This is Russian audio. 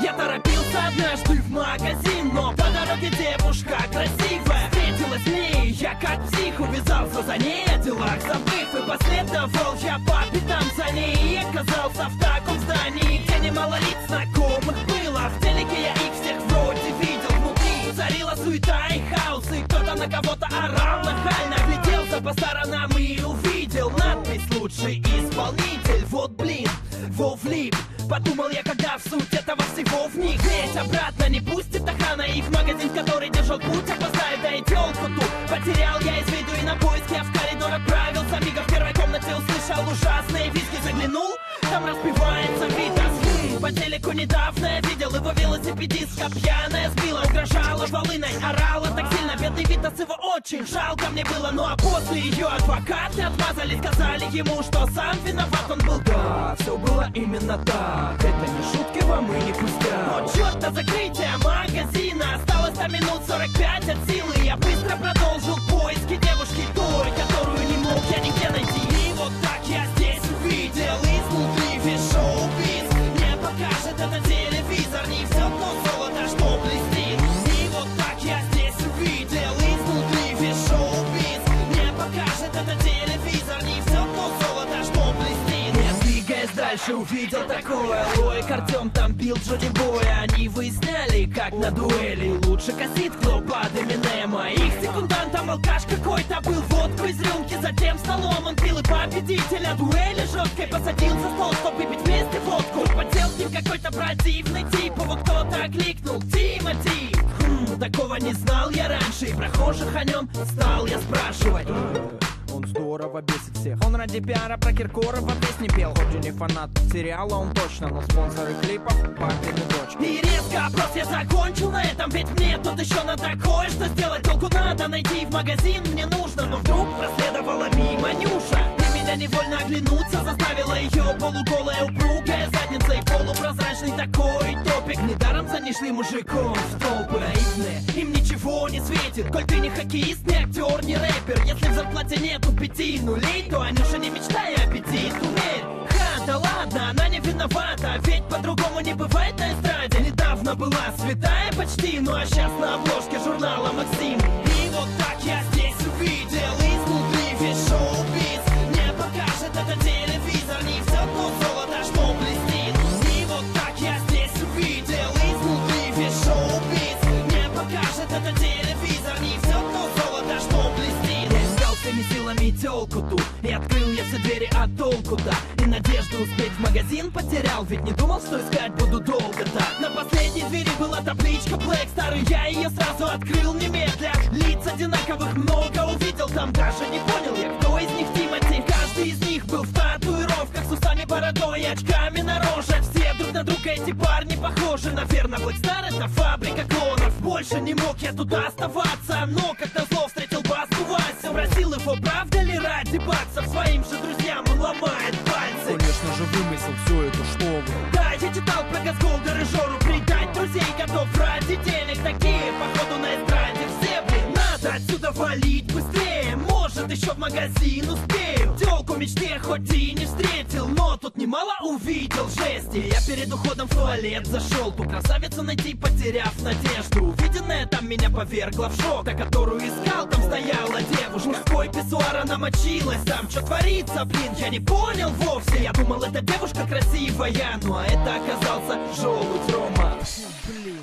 Я торопился однажды в магазин, но по дороге девушка красивая встретилась мне, и я как псих увязался за ней, о делах забыв. И последовал я по пятам за ней, и оказался в таком здании, где немало лиц знакомых было. В телеке я их всех вроде видел. Внутри царила суета и хаос, и кто-то на кого-то орал нахально. Огляделся по сторонам и увидел надпись «Лучший исполнитель». Вот блин, вовлип. Подумал я, когда в суть этого всего вник. Ведь обратно не пустит охрана, и в магазин, который держал путь, опоздает, да и тёлку ту потерял я из виду, и на поиски я в коридор отправился. Мига в первой комнате услышал ужасные визги, заглянул, там распевается Витас. По телеку недавно я видел его велосипедистка пьяная сбила, угрожала волыной, орала так сильно, бедный Витас, его очень жалко мне было. Ну а после ее адвокаты отмазали, сказали ему, что сам виноват он был. Да, все было именно так, это не шутки вам и не пустяк. Но черт, до закрытия магазина осталось до минут 45 от силы. Я быстро продолжил поиски девушки той, которую не мог я нигде найти. И вот так я здесь увидел изнутри весь шоу-биз. Мне покажет этот телевизор не все то золото, что блестит. И вот так я здесь увидел изнутри весь шоу-биз. Мне покажет этот телевизор не все то золото, что блестит. Не двигаясь дальше, увидел такое. Лоик Артем там бил Джоди Боя. Они выясняли, как на дуэли лучше косит кто под Эминема. Их секундантом алкаш какой-то был, водку из рюмки, затем столом он пил, и победителя дуэли жесткой посадил за стол, чтоб выпить вместе водку. Подсел с ним какой-то противный тип, его кто-то окликнул: Тимати. Такого не знал я раньше, и прохожих о нем стал я спрашивать. Он здорово бесит всех. Он ради пиара про Киркорова песни пел. Хоть и не фанат сериала он точно, но спонсоры клипов папины дочки. И резко опрос я закончил на этом, ведь мне тут еще надо кое-что сделать. Толку надо найти в магазин мне нужно, но вдруг проследовала мимо Нюша. И меня невольно оглянуться заставила ее полуголая упругая задница и полупрозрачный такой топик. Недаром за ней шли мужиком в толпы наивные, им ничего не светит. Коль ты не хоккеист, не актер, не рэпер, если в зарплате нету 5 нулей, то Анюша не мечтай о 5, умерь. Ха, да ладно, она не виновата, ведь по-другому не бывает на эстраде. Недавно была святая почти, ну а сейчас на обложке журнала Максим. И вот так я здесь увидел изнутри весь шоу-биз. Мне покажет этот телевизор не все то золото, что блестит. И вот так я здесь увидел изнутри весь шоу-биз. Мне покажет этот телевизор не все то золото, что блестит. Я искал всеми силами тёлку ту, и открыл я все двери, а толку да. И надежду успеть в магазин потерял, ведь не думал, что искать буду долго так. На последней двери была табличка Black Star, и я ее сразу открыл немедля. Лиц одинаковых много увидел, там даже не понял я, кто из них Тимати. Каждый из них был в татуировках, с усами, бородой и очками на роже. Все друг на друга эти парни похожи. Наверное, Black Star это фабрика клонов. Больше не мог я туда оставаться, но как назло встретил Баску Васю. Просил его, правда ли ради баксов своим же друзьям он ломает пальцы. Конечно же вымысел все это, что вы. Да, я читал про Газголдер и Жору. Предать друзей готов ради денег. Такие, походу, на эстраде все, блин. Надо отсюда валить быстрее, может еще в магазин успею. Тёлку мечте хоть и не встретил, но тут немало увидел жести. Я перед уходом в туалет зашел, ту красавицу найти, потеряв надежду. Увиденное там меня повергло в шок, та, которую искал, там стояла девушка. Мужской писсуар, она мочилась, там что творится, блин, я не понял вовсе. Я думал, это девушка красивая, ну а это оказался желудь Рома. Блин.